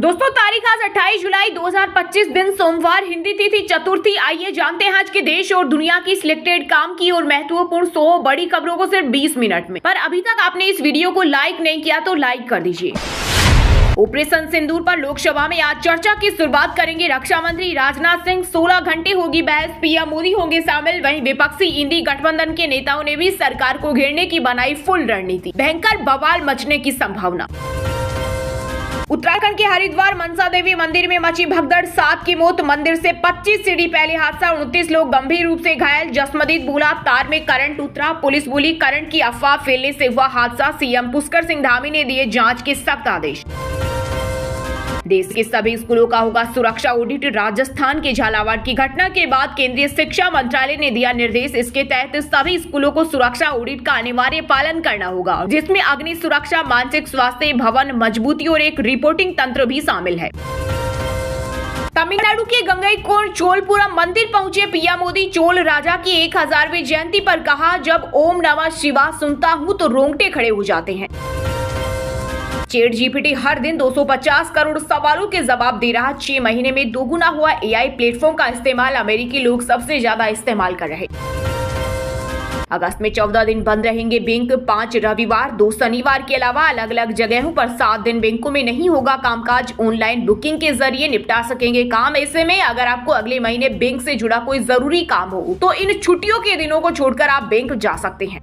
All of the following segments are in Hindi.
दोस्तों तारीख आज 28 जुलाई 2025 दिन सोमवार, हिंदी तिथि चतुर्थी। आइए जानते हैं आज के देश और दुनिया की सिलेक्टेड काम की और महत्वपूर्ण 100 बड़ी खबरों को सिर्फ 20 मिनट में। पर अभी तक आपने इस वीडियो को लाइक नहीं किया तो लाइक कर दीजिए। ऑपरेशन सिंदूर पर लोकसभा में आज चर्चा की शुरुआत करेंगे रक्षा मंत्री राजनाथ सिंह। 16 घंटे होगी बहस, पीएम मोदी होंगे शामिल। वहीं विपक्षी इंडी गठबंधन के नेताओं ने भी सरकार को घेरने की बनाई फुल रणनीति। भयंकर बवाल मचने की संभावना। उत्तराखंड के हरिद्वार मनसा देवी मंदिर में मची भगदड़, 7 की मौत। मंदिर से 25 सीढ़ी पहले हादसा, 29 लोग गंभीर रूप से घायल। जसमदीद बोला तार में करंट उतरा। पुलिस बोली करंट की अफवाह फैलने से हुआ हादसा। सीएम पुष्कर सिंह धामी ने दिए जांच के सख्त आदेश। देश के सभी स्कूलों का होगा सुरक्षा ऑडिट। राजस्थान के झालावाड़ की घटना के बाद केंद्रीय शिक्षा मंत्रालय ने दिया निर्देश। इसके तहत सभी स्कूलों को सुरक्षा ऑडिट का अनिवार्य पालन करना होगा, जिसमें अग्नि सुरक्षा, मानसिक स्वास्थ्य, भवन मजबूती और एक रिपोर्टिंग तंत्र भी शामिल है। तमिलनाडु के गंगईकोंड चोलपुरम मंदिर पहुंचे पीएम मोदी। चोल राजा की 1000वीं जयंती पर कहा, जब ओम नमः शिवाय सुनता हूं तो रोंगटे खड़े हो जाते हैं। चैट जीपीटी हर दिन 250 करोड़ सवालों के जवाब दे रहा। 6 महीने में दोगुना हुआ एआई प्लेटफॉर्म का इस्तेमाल। अमेरिकी लोग सबसे ज्यादा इस्तेमाल कर रहे। अगस्त में 14 दिन बंद रहेंगे बैंक। 5 रविवार 2 शनिवार के अलावा अलग अलग जगहों पर 7 दिन बैंकों में नहीं होगा कामकाज। ऑनलाइन बुकिंग के जरिए निपटा सकेंगे काम। ऐसे में अगर आपको अगले महीने बैंक से जुड़ा कोई जरूरी काम हो तो इन छुट्टियों के दिनों को छोड़कर आप बैंक जा सकते हैं।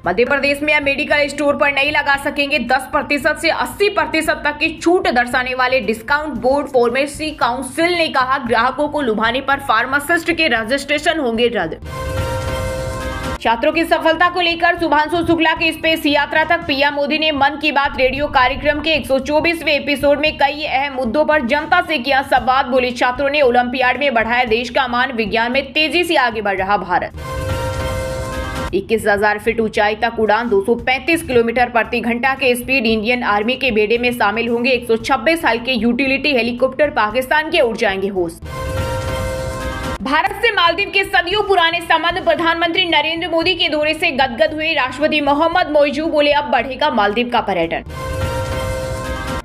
मध्य प्रदेश में अब मेडिकल स्टोर पर नहीं लगा सकेंगे 10% से 80% तक की छूट दर्शाने वाले डिस्काउंट। बोर्ड फार्मेसी काउंसिल ने कहा, ग्राहकों को लुभाने पर फार्मासिस्ट के रजिस्ट्रेशन होंगे रद्द। छात्रों की सफलता को लेकर शुभांशु शुक्ला की स्पेस यात्रा तक पीएम मोदी ने मन की बात रेडियो कार्यक्रम के 124वें एपिसोड में कई अहम मुद्दों पर जनता से किया संवाद। बोले छात्रों ने ओलंपियाड में बढ़ाया देश का मान। विज्ञान में तेजी से आगे बढ़ रहा भारत। 21,000 फीट ऊंचाई तक उड़ान, 235 किलोमीटर प्रति घंटा के स्पीड। इंडियन आर्मी के बेड़े में शामिल होंगे 126 हल्के यूटिलिटी हेलीकॉप्टर। पाकिस्तान के उड़ जाएंगे होश। भारत से मालदीव के सदियों पुराने संबंध। प्रधानमंत्री नरेंद्र मोदी के दौरे से गदगद हुए राष्ट्रपति मोहम्मद मोइजू। बोले अब बढ़ेगा मालदीव का पर्यटन।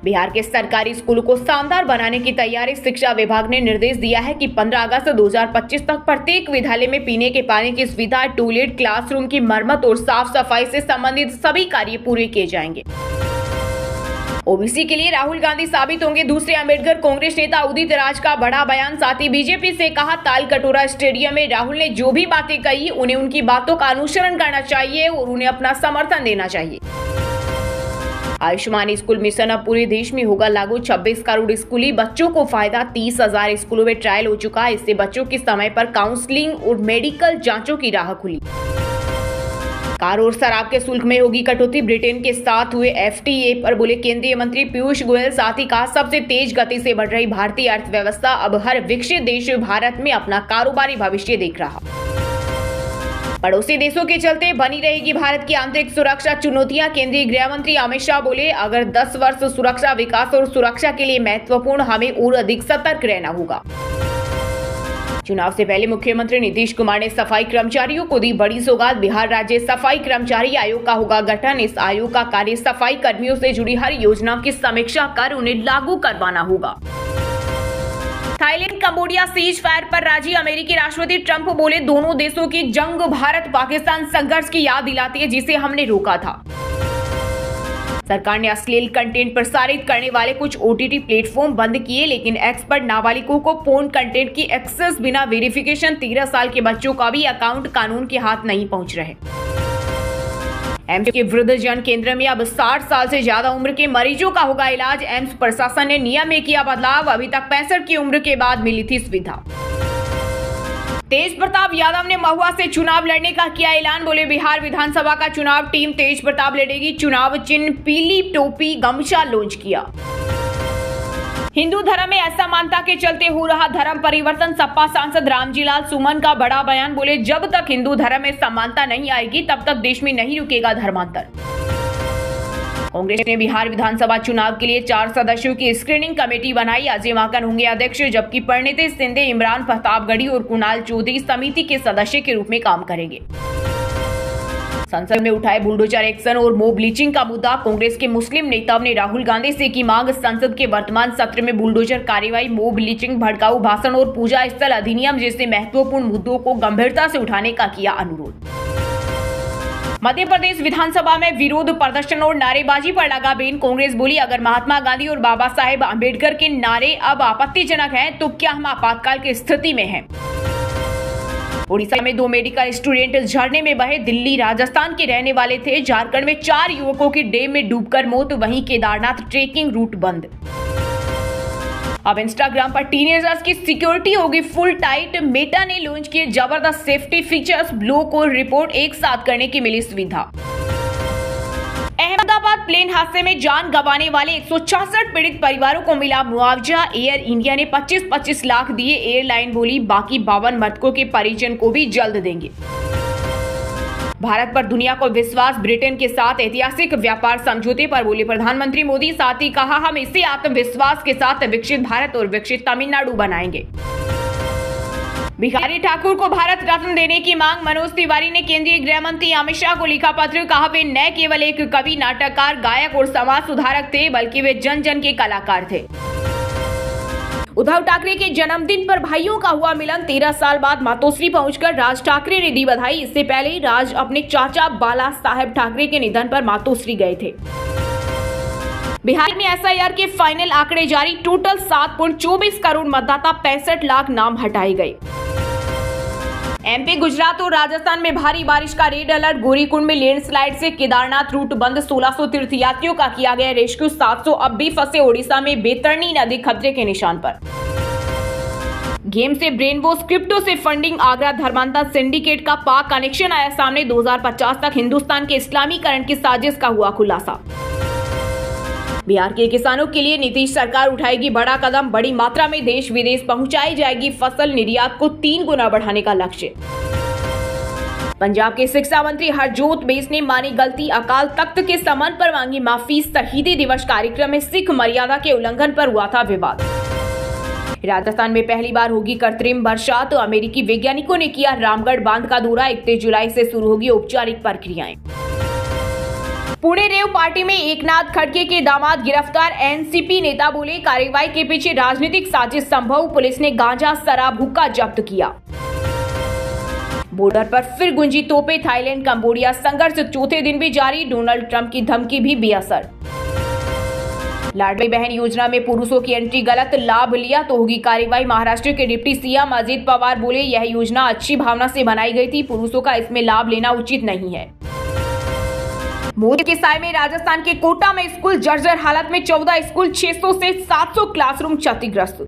बिहार के सरकारी स्कूलों को शानदार बनाने की तैयारी। शिक्षा विभाग ने निर्देश दिया है कि 15 अगस्त 2025 तक प्रत्येक विद्यालय में पीने के पानी की सुविधा, टॉयलेट, क्लासरूम की मरम्मत और साफ सफाई से संबंधित सभी कार्य पूरे किए जाएंगे। ओबीसी के लिए राहुल गांधी साबित होंगे दूसरे अम्बेडकर। कांग्रेस नेता उदित राज का बड़ा बयान। साथ ही बीजेपी से कहा, ताल कटोरा स्टेडियम में राहुल ने जो भी बातें कही उन्हें उनकी बातों का अनुसरण करना चाहिए और उन्हें अपना समर्थन देना चाहिए। आयुष्मान स्कूल मिशन अब पूरे देश में होगा लागू। 26 करोड़ स्कूली बच्चों को फायदा। 30,000 स्कूलों में ट्रायल हो चुका है। इससे बच्चों की समय पर काउंसलिंग और मेडिकल जांचों की राह खुली। कार और शराब के शुल्क में होगी कटौती। ब्रिटेन के साथ हुए एफटीए पर बोले केंद्रीय मंत्री पीयूष गोयल। साथ ही कहा, सबसे तेज गति से बढ़ रही भारतीय अर्थव्यवस्था। अब हर विकसित देश भारत में अपना कारोबारी भविष्य देख रहा। पड़ोसी देशों के चलते बनी रहेगी भारत की आंतरिक सुरक्षा चुनौतियां। केंद्रीय गृह मंत्री अमित शाह बोले, अगर 10 वर्ष सुरक्षा, विकास और सुरक्षा के लिए महत्वपूर्ण, हमें और अधिक सतर्क रहना होगा। चुनाव से पहले मुख्यमंत्री नीतीश कुमार ने सफाई कर्मचारियों को दी बड़ी सौगात। बिहार राज्य सफाई कर्मचारी आयोग का होगा गठन। इस आयोग का कार्य सफाई कर्मियों से जुड़ी हर योजना की समीक्षा कर उन्हें लागू करवाना होगा। थाईलैंड कंबोडिया सीज फायर पर राजी। अमेरिकी राष्ट्रपति ट्रंप बोले, दोनों देशों की जंग भारत पाकिस्तान संघर्ष की याद दिलाती है जिसे हमने रोका था। सरकार ने अश्लील कंटेंट प्रसारित करने वाले कुछ ओटीटी प्लेटफॉर्म बंद किए, लेकिन एक्स पर नाबालिगों को पोर्न कंटेंट की एक्सेस बिना वेरिफिकेशन 13 साल के बच्चों का भी अकाउंट कानून के हाथ नहीं पहुंच रहे। एम्स के वृद्धजन केंद्र में अब 60 साल से ज्यादा उम्र के मरीजों का होगा इलाज। एम्स प्रशासन ने नियम में किया बदलाव। अभी तक 65 की उम्र के बाद मिली थी सुविधा। तेज प्रताप यादव ने महुआ से चुनाव लड़ने का किया ऐलान। बोले, बिहार विधानसभा का चुनाव टीम तेज प्रताप लड़ेगी। चुनाव चिन्ह पीली टोपी गमछा लॉन्च किया। हिंदू धर्म में असमानता के चलते हो रहा धर्म परिवर्तन। सपा सांसद रामजीलाल सुमन का बड़ा बयान। बोले, जब तक हिंदू धर्म में समानता नहीं आएगी तब तक देश में नहीं रुकेगा धर्मांतर। कांग्रेस ने बिहार विधानसभा चुनाव के लिए 4 सदस्यों की स्क्रीनिंग कमेटी बनाई। अजय माकन होंगे अध्यक्ष, जबकि परिणीति शिंदे, इमरान प्रतापगढ़ी और कुणाल चौधरी समिति के सदस्य के रूप में काम करेंगे। संसद में उठाए बुलडोजर एक्शन और मॉब लिंचिंग का मुद्दा। कांग्रेस के मुस्लिम नेताओं ने राहुल गांधी से की मांग। संसद के वर्तमान सत्र में बुलडोजर कार्यवाही, मॉब लिंचिंग, भड़काऊ भाषण और पूजा स्थल अधिनियम जैसे महत्वपूर्ण मुद्दों को गंभीरता से उठाने का किया अनुरोध। मध्य प्रदेश विधानसभा में विरोध प्रदर्शन और नारेबाजी पर लगा बैन। कांग्रेस बोली, अगर महात्मा गांधी और बाबा साहेब आंबेडकर के नारे अब आपत्तिजनक हैं, तो क्या हम आपातकाल की स्थिति में हैं? ओडिशा में 2 मेडिकल स्टूडेंट झरने में बहे। दिल्ली, राजस्थान के रहने वाले थे। झारखंड में 4 युवकों की डैम में डूबकर मौत। वहीं केदारनाथ ट्रेकिंग रूट बंद। अब इंस्टाग्राम पर टीनेजर्स की सिक्योरिटी होगी फुल टाइट। मेटा ने लॉन्च किए जबरदस्त सेफ्टी फीचर्स। ब्लॉक और रिपोर्ट एक साथ करने की मिली सुविधा। अहमदाबाद प्लेन हादसे में जान गंवाने वाले 166 पीड़ित परिवारों को मिला मुआवजा। एयर इंडिया ने 25-25 लाख दिए। एयरलाइन बोली, बाकी 52 मृतकों के परिजन को भी जल्द देंगे। भारत पर दुनिया को विश्वास। ब्रिटेन के साथ ऐतिहासिक व्यापार समझौते पर बोले प्रधानमंत्री मोदी। साथ ही कहा, हम इसी आत्मविश्वास के साथ विकसित भारत और विकसित तमिलनाडु बनाएंगे। भिखारी ठाकुर को भारत रत्न देने की मांग। मनोज तिवारी ने केंद्रीय गृह मंत्री अमित शाह को लिखा पत्र। कहा, वे न केवल एक कवि, नाटककार, गायक और समाज सुधारक थे, बल्कि वे जन जन के कलाकार थे। उद्धव ठाकरे के जन्मदिन पर भाइयों का हुआ मिलन। 13 साल बाद मातोश्री पहुंचकर राज ठाकरे ने दी बधाई। इससे पहले राज अपने चाचा बाला साहेब ठाकरे के निधन पर मातोश्री गए थे। बिहार में एसआईआर के फाइनल आंकड़े जारी। टोटल 7.24 करोड़ मतदाता, 65 लाख नाम हटाए गए। एमपी, गुजरात और राजस्थान में भारी बारिश का रेड अलर्ट। गौरीकुंड में लैंडस्लाइड से केदारनाथ रूट बंद। 1600 तीर्थयात्रियों का किया गया रेस्क्यू। 700 अब भी फंसे। ओडिशा में बैतरणी नदी खतरे के निशान पर। गेम से ब्रेन वॉश, क्रिप्टो से फंडिंग। आगरा धर्मांतरण सिंडिकेट का पाक कनेक्शन आया सामने। 2050 तक हिंदुस्तान के इस्लामीकरण की साजिश का हुआ खुलासा। बिहार के किसानों के लिए नीतीश सरकार उठाएगी बड़ा कदम। बड़ी मात्रा में देश विदेश पहुंचाई जाएगी फसल। निर्यात को 3 गुना बढ़ाने का लक्ष्य। पंजाब के शिक्षा मंत्री हरजोत बैस ने मानी गलती। अकाल तख्त के समन पर मांगी माफी। शहीदी दिवस कार्यक्रम में सिख मर्यादा के उल्लंघन पर हुआ था विवाद। राजस्थान में पहली बार होगी कृत्रिम बरसात। अमेरिकी वैज्ञानिकों ने किया रामगढ़ बांध का दौरा। 31 जुलाई से शुरू होगी औपचारिक प्रक्रियाएं। पुणे रेव पार्टी में एकनाथ खड़गे के दामाद गिरफ्तार। एनसीपी नेता बोले, कार्रवाई के पीछे राजनीतिक साजिश संभव। पुलिस ने गांजा, शराब, हुक्का जब्त किया। बॉर्डर पर फिर गुंजी तोपें। थाईलैंड कंबोडिया संघर्ष चौथे दिन भी जारी। डोनाल्ड ट्रंप की धमकी भी बेअसर। लाडली बहन योजना में पुरुषों की एंट्री गलत, लाभ लिया तो होगी कार्रवाई। महाराष्ट्र के डिप्टी सीएम अजित पवार बोले, यह योजना अच्छी भावना से बनाई गई थी, पुरुषों का इसमें लाभ लेना उचित नहीं है। मोदी के साय में राजस्थान के कोटा में स्कूल जर्जर हालत में। 14 स्कूल, 600 से 700 क्लासरूम क्षतिग्रस्त।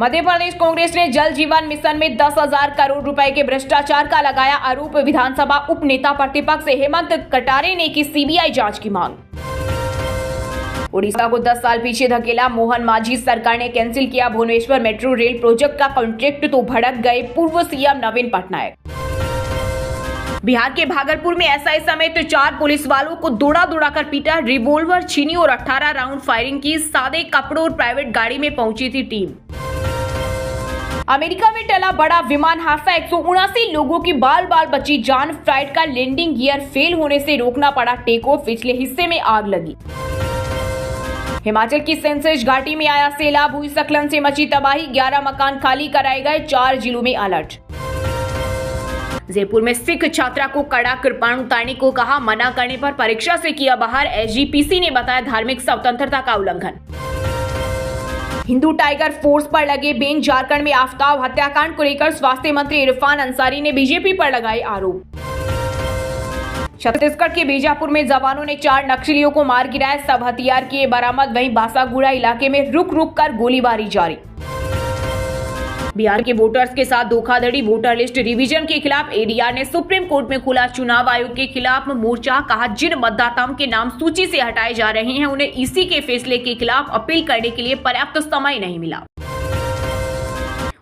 मध्य प्रदेश कांग्रेस ने जल जीवन मिशन में 10,000 करोड़ रुपए के भ्रष्टाचार का लगाया आरोप। विधानसभा उप नेता प्रतिपक्ष हेमंत कटारे ने की सीबीआई जांच की मांग। उड़ीसा को 10 साल पीछे धकेला। मोहन मांझी सरकार ने कैंसिल किया भुवनेश्वर मेट्रो रेल प्रोजेक्ट का कॉन्ट्रैक्ट, तो भड़क गए पूर्व सीएम नवीन पटनायक। बिहार के भागलपुर में एसआई समेत 4 पुलिस वालों को दौड़ा कर पीटा। रिवॉल्वर छीनी और 18 राउंड फायरिंग की। सादे कपड़ों और प्राइवेट गाड़ी में पहुंची थी टीम। अमेरिका में टला बड़ा विमान हादसा। 179 लोगों की बाल बची जान। फ्लाइट का लैंडिंग गियर फेल होने से रोकना पड़ा टेक ऑफ। पिछले हिस्से में आग लगी। हिमाचल की सेंसेज घाटी में आया सैलाब। हुई सकलन से मची तबाही। 11 मकान खाली कराए गए। 4 जिलों में अलर्ट। जयपुर में सिख छात्रा को कड़ा कृपाण उतारने को कहा। मना करने पर परीक्षा से किया बाहर। एसजीपीसी ने बताया धार्मिक स्वतंत्रता का उल्लंघन। हिंदू टाइगर फोर्स पर लगे बैन। झारखंड में आफ्ताब हत्याकांड को लेकर स्वास्थ्य मंत्री इरफान अंसारी ने बीजेपी पर लगाए आरोप। छत्तीसगढ़ के बीजापुर में जवानों ने 4 नक्सलियों को मार गिराया। सब हथियार किए बरामद। वहीं बासागुड़ा इलाके में रुक कर गोलीबारी जारी। बिहार के वोटर्स के साथ धोखाधड़ी। वोटर लिस्ट रिवीजन के खिलाफ एडीआर ने सुप्रीम कोर्ट में खोला चुनाव आयोग के खिलाफ मोर्चा। कहा, जिन मतदाताओं के नाम सूची से हटाए जा रहे हैं उन्हें इसी के फैसले के खिलाफ अपील करने के लिए पर्याप्त समय नहीं मिला।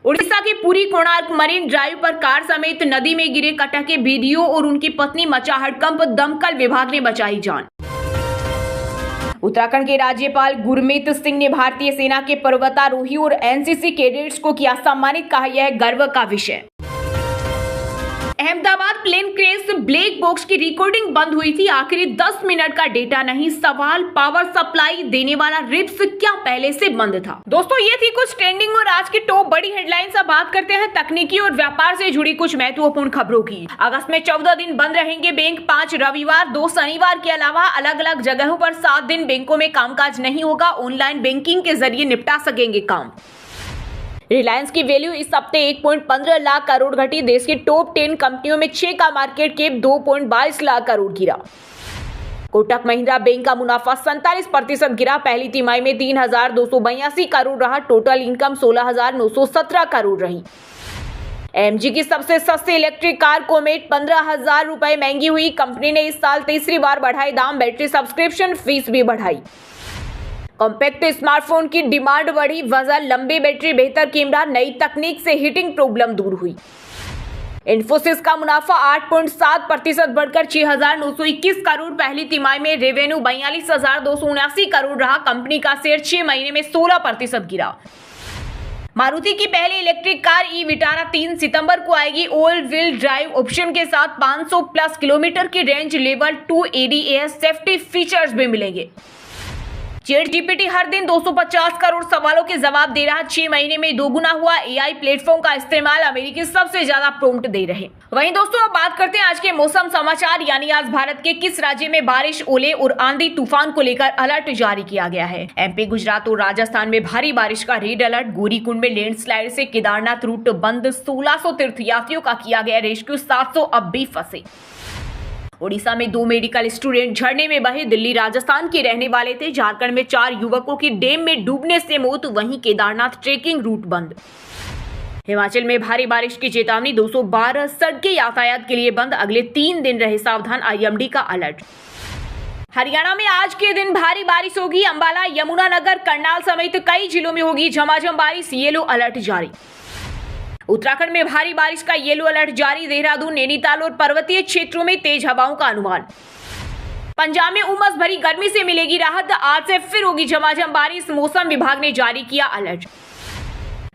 उड़ीसा के पुरी कोणार्क मरीन ड्राइव पर कार समेत नदी में गिरे कटक के वीडियो और उनकी पत्नी मचा हड़कंप। दमकल विभाग ने बचाई जान। उत्तराखंड के राज्यपाल गुरमीत सिंह ने भारतीय सेना के पर्वतारोही और एनसीसी कैडेट्स को किया सम्मानित। कहा, यह गर्व का विषय। Ahmedabad plane crash, black box की रिकॉर्डिंग बंद हुई थी, आखिरी 10 मिनट का डेटा नहीं। सवाल, पावर सप्लाई देने वाला रिप्स क्या पहले से बंद था? दोस्तों ये थी कुछ ट्रेंडिंग और आज की टॉप बड़ी हेडलाइंस। अब बात करते हैं तकनीकी और व्यापार से जुड़ी कुछ महत्वपूर्ण खबरों की। अगस्त में 14 दिन बंद रहेंगे बैंक, 5 रविवार 2 शनिवार के अलावा अलग अलग जगहों पर 7 दिन बैंकों में कामकाज नहीं होगा। ऑनलाइन बैंकिंग के जरिए निपटा सकेंगे काम। रिलायंस की वैल्यू इस हफ्ते 1.15 लाख करोड़ घटी। देश की टॉप 10 कंपनियों में 6 का मार्केट कैप 2.22 लाख करोड़ गिरा। कोटक महिंद्रा बैंक का मुनाफा 47% गिरा। पहली तिमाही में 3,282 करोड़ रहा। टोटल इनकम 16,917 करोड़ रही। एमजी की सबसे सस्ती इलेक्ट्रिक कार कोमेट 15,000 रुपए महंगी हुई। कंपनी ने इस साल तीसरी बार बढ़ाए दाम, बैटरी सब्सक्रिप्शन फीस भी बढ़ाई। कॉम्पैक्ट स्मार्टफोन की डिमांड बढ़ी, वजन, लंबी बैटरी, बेहतर कैमरा, नई तकनीक से हीटिंग प्रॉब्लम दूर हुई। इन्फोसिस का मुनाफा 8.7% बढ़कर 6,921 करोड़। पहली तिमाही में रेवेन्यू 42,279 करोड़ रहा। कंपनी का शेयर 6 महीने में 16% गिरा। मारुति की पहली इलेक्ट्रिक कार ई विटारा 3 सितंबर को आएगी। ऑल व्हील ड्राइव ऑप्शन के साथ 500 प्लस किलोमीटर की range, level 2 ADAS safety features भी मिलेंगे। चैट जीपीटी हर दिन 250 करोड़ सवालों के जवाब दे रहा, 6 महीने में 2 गुना हुआ। एआई प्लेटफॉर्म का इस्तेमाल अमेरिकी सबसे ज्यादा प्रॉम्प्ट दे रहे। वहीं दोस्तों अब बात करते हैं आज के मौसम समाचार, यानी आज भारत के किस राज्य में बारिश, ओले और आंधी तूफान को लेकर अलर्ट जारी किया गया है। एमपी, गुजरात और राजस्थान में भारी बारिश का रेड अलर्ट। गौरीकुंड में लैंडस्लाइड से केदारनाथ रूट बंद। 1600 तीर्थयात्रियों का किया गया रेस्क्यू, 700 अब भी फंसे। ओडिशा में 2 मेडिकल स्टूडेंट झरने में बहे। दिल्ली, राजस्थान के रहने वाले थे। झारखंड में 4 युवकों की डैम में डूबने से मौत। वहीं केदारनाथ ट्रेकिंग रूट बंद। हिमाचल में भारी बारिश की चेतावनी, 212 सड़कें यातायात के लिए बंद। अगले 3 दिन रहे सावधान, IMD का अलर्ट। हरियाणा में आज के दिन भारी बारिश होगी। अंबाला, यमुनानगर, करनाल समेत कई जिलों में होगी झमाझम बारिश, येलो अलर्ट जारी। उत्तराखंड में भारी बारिश का येलो अलर्ट जारी। देहरादून, नैनीताल और पर्वतीय क्षेत्रों में तेज हवाओं का अनुमान। पंजाब में उमस भरी गर्मी से मिलेगी राहत। आज से फिर होगी झमाझम बारिश, मौसम विभाग ने जारी किया अलर्ट।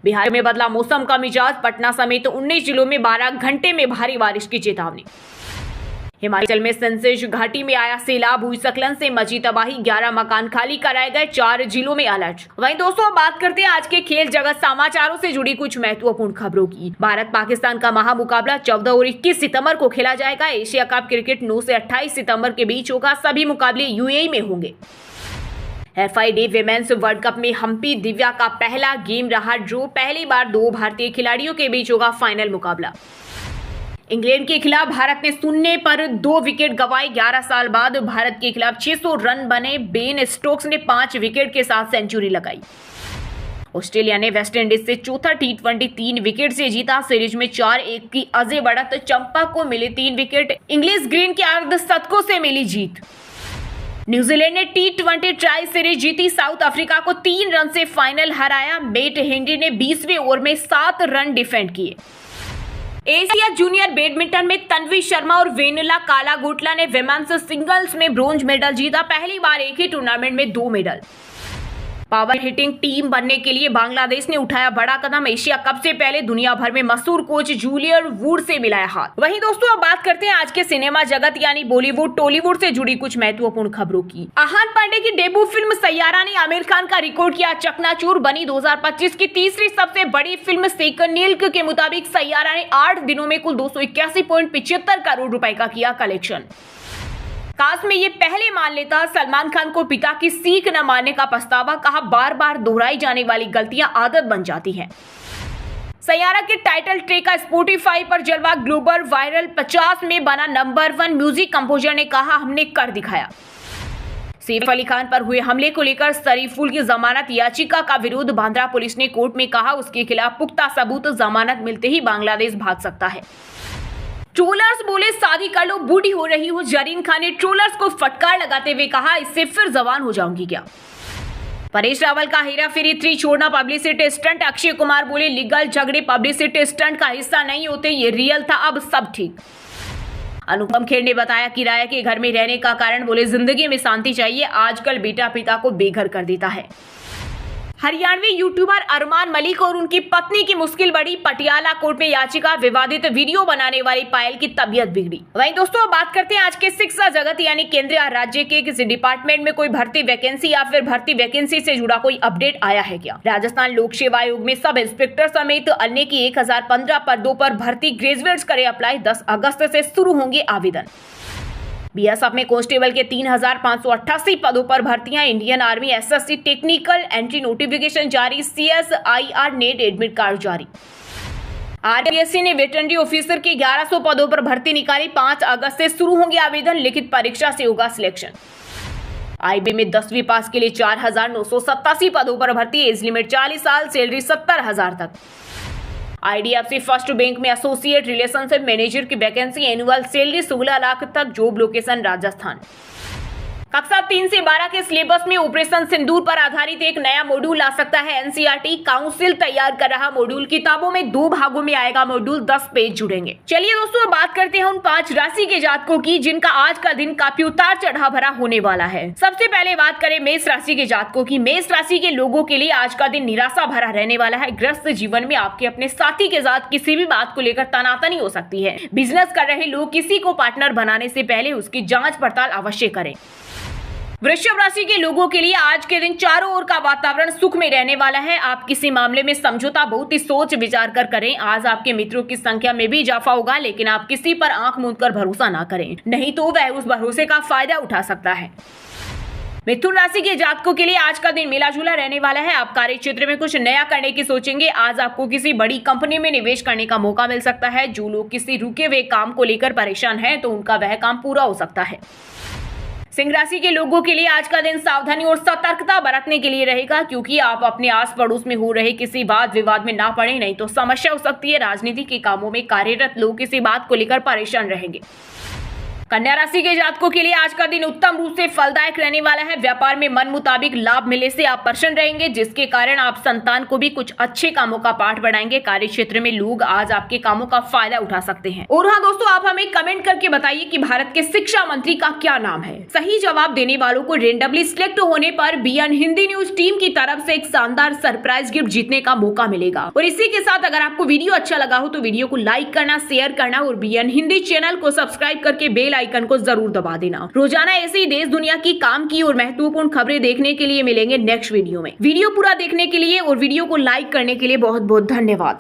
बिहार में बदला मौसम का मिजाज। पटना समेत 19 जिलों में 12 घंटे में भारी बारिश की चेतावनी। हिमाचल में सेंसेज घाटी में आया सैलाब, भूस्खलन से मची तबाही। 11 मकान खाली कराए गए, 4 जिलों में अलर्ट। वहीं दोस्तों बात करते हैं आज के खेल जगत समाचारों से जुड़ी कुछ महत्वपूर्ण खबरों की। भारत पाकिस्तान का महामुकाबला 14 और 21 सितंबर को खेला जाएगा। एशिया कप क्रिकेट 9 से 28 सितंबर के बीच होगा। सभी मुकाबले UAE में होंगे। FIDE विमेंस वर्ल्ड कप में हम्पी दिव्या का पहला गेम रहा ड्रॉ। पहली बार 2 भारतीय खिलाड़ियों के बीच होगा फाइनल मुकाबला। इंग्लैंड के खिलाफ भारत ने शून्य पर 2 विकेट गंवाए। 11 साल बाद भारत के खिलाफ 600 रन बने। बेन स्टोक्स ने 5 विकेट के साथ सेंचुरी लगाई। ऑस्ट्रेलिया ने वेस्टइंडीज से चौथा T20 3 विकेट से जीता। सीरीज में 4-1 की अजय बढ़त। चंपा को मिले 3 विकेट। इंग्लिश ग्रीन के अर्धशतकों से मिली जीत। न्यूजीलैंड ने T20 ट्राई सीरीज जीती। साउथ अफ्रीका को 3 रन से फाइनल हराया। मैट हेनरी ने 20वें ओवर में 7 रन डिफेंड किए। एशिया जूनियर बैडमिंटन में तन्वी शर्मा और वेनिला कालागोटला ने विमेंस सिंगल्स में ब्रॉन्ज मेडल जीता। पहली बार एक ही टूर्नामेंट में 2 मेडल। पावर हिटिंग टीम बनने के लिए बांग्लादेश ने उठाया बड़ा कदम। एशिया कप से पहले दुनिया भर में मशहूर कोच जूलियर वुड से मिलाया हाथ। वहीं दोस्तों अब बात करते हैं आज के सिनेमा जगत यानी बॉलीवुड टॉलीवुड से जुड़ी कुछ महत्वपूर्ण खबरों की। आहान पांडे की डेब्यू फिल्म सैयारा ने आमिर खान का रिकॉर्ड किया चकनाचूर। बनी 2025 की तीसरी सबसे बड़ी फिल्म। सेकंड नील्क के मुताबिक सैयारा ने 8 दिनों में कुल 281.75 करोड़ रुपए का किया कलेक्शन। काश में ये पहले मान लेता। सलमान खान को पिता की सीख न मानने का पछतावा। कहा बार बार दोहराई जाने वाली गलतियां आदत बन जाती हैं। सैयारा के टाइटल ट्रैक का स्पॉटिफाई पर जलवा। ग्लोबल वायरल 50 में बना नंबर 1। म्यूजिक कंपोजर ने कहा हमने कर दिखाया। सैफ अली खान पर हुए हमले को लेकर शरीफुल की जमानत याचिका का विरोध। बांद्रा पुलिस ने कोर्ट में कहा उसके खिलाफ पुख्ता सबूत। जमानत मिलते ही बांग्लादेश भाग सकता है। ट्रोलर्स बोले शादी कर लो, बूढ़ी हो रही हो। जरीन खान ने ट्रोलर्स को फटकार लगाते हुए कहा इससे फिर जवान हो जाऊंगी क्या। परेश रावल का हेरा फेरी 3 छोड़ना पब्लिसिटी स्टंट। अक्षय कुमार बोले लीगल झगड़े पब्लिसिटी स्टंट का हिस्सा नहीं होते, ये रियल था, अब सब ठीक। अनुपम खेर ने बताया किराए के घर में रहने का कारण बोले जिंदगी में शांति चाहिए। आजकल बेटा पिता को बेघर कर देता है। हरियाणवी यूट्यूबर अरमान मलिक और उनकी पत्नी की मुश्किल बढ़ी। पटियाला कोर्ट में याचिका, विवादित वीडियो बनाने वाली पायल की तबीयत बिगड़ी। वहीं दोस्तों बात करते हैं आज के शिक्षा जगत यानी केंद्रीय राज्य के किसी डिपार्टमेंट में कोई भर्ती वैकेंसी या फिर भर्ती वैकेंसी से जुड़ा कोई अपडेट आया है क्या? राजस्थान लोक सेवा आयोग में सब इंस्पेक्टर समेत अन्य की 1015 पदों पर भर्ती, ग्रेजुएट्स करे अप्लाई। 10 अगस्त से शुरू होंगे आवेदन। बीएसएफ में कांस्टेबल के 3588 पदों पर भर्तियां। Indian army SSC technical entry notification जारी। सीएसआईआर नेट एडमिट कार्ड जारी। आरपीएससी ने वेटरनरी ऑफिसर के 1100 पदों पर भर्ती निकाली। 5 अगस्त से शुरू होंगे आवेदन। लिखित परीक्षा से होगा सिलेक्शन। आईबी में 10वीं पास के लिए 4987 पदों पर भर्ती। एज लिमिट 40 साल, सैलरी 70,000 तक। आईडीएफसी फर्स्ट बैंक में एसोसिएट रिलेशनशिप मैनेजर की वैकेंसी। एनुअल सैलरी 16 लाख तक। Job location Rajasthan. कक्षा 3 से 12 के सिलेबस में ऑपरेशन सिंदूर पर आधारित एक नया मॉड्यूल आ सकता है। एनसीईआरटी काउंसिल तैयार कर रहा मॉड्यूल। किताबों में 2 भागों में आएगा मॉड्यूल। 10 पेज जुड़ेंगे। चलिए दोस्तों बात करते हैं उन 5 राशि के जातकों की जिनका आज का दिन काफी उतार चढ़ाव भरा होने वाला है। सबसे पहले बात करें मेष राशि के जातकों की। मेष राशि के लोगों के लिए आज का दिन निराशा भरा रहने वाला है। ग्रस्त जीवन में आपके अपने साथी के साथ किसी भी बात को लेकर तनातनी हो सकती है। बिजनेस कर रहे लोग किसी को पार्टनर बनाने से पहले उसकी जांच पड़ताल अवश्य करें। वृषभ राशि के लोगों के लिए आज के दिन चारों ओर का वातावरण सुख में रहने वाला है। आप किसी मामले में समझौता बहुत ही सोच विचार कर करें। आज आपके मित्रों की संख्या में भी इजाफा होगा, लेकिन आप किसी पर आंख मूंद कर भरोसा ना करें, नहीं तो वह उस भरोसे का फायदा उठा सकता है। मिथुन राशि के जातकों के लिए आज का दिन मिला जुला रहने वाला है। आप कार्य क्षेत्र में कुछ नया करने की सोचेंगे। आज आपको किसी बड़ी कंपनी में निवेश करने का मौका मिल सकता है। जो लोग किसी रुके हुए काम को लेकर परेशान हैं तो उनका वह काम पूरा हो सकता है। सिंह राशि के लोगों के लिए आज का दिन सावधानी और सतर्कता बरतने के लिए रहेगा, क्योंकि आप अपने आस पड़ोस में हो रहे किसी वाद विवाद में ना पड़े, नहीं तो समस्या हो सकती है। राजनीति के कामों में कार्यरत लोग किसी बात को लेकर परेशान रहेंगे। कन्या राशि के जातकों के लिए आज का दिन उत्तम रूप से फलदायक रहने वाला है। व्यापार में मन मुताबिक लाभ मिलने से आप प्रसन्न रहेंगे, जिसके कारण आप संतान को भी कुछ अच्छे कामों का पाठ बढ़ाएंगे। कार्य क्षेत्र में लोग आज आपके कामों का फायदा उठा सकते हैं। और हाँ दोस्तों, आप हमें कमेंट करके बताइए कि भारत के शिक्षा मंत्री का क्या नाम है। सही जवाब देने वालों को रेंडमली सिलेक्ट होने पर बीएन हिंदी न्यूज टीम की तरफ से एक शानदार सरप्राइज गिफ्ट जीतने का मौका मिलेगा। और इसी के साथ अगर आपको वीडियो अच्छा लगा हो तो वीडियो को लाइक करना, शेयर करना और बीएन हिंदी चैनल को सब्सक्राइब करके बेल आइकन को जरूर दबा देना। रोजाना ऐसे ही देश दुनिया की काम की और महत्वपूर्ण खबरें देखने के लिए मिलेंगे नेक्स्ट वीडियो में। वीडियो पूरा देखने के लिए और वीडियो को लाइक करने के लिए बहुत बहुत धन्यवाद।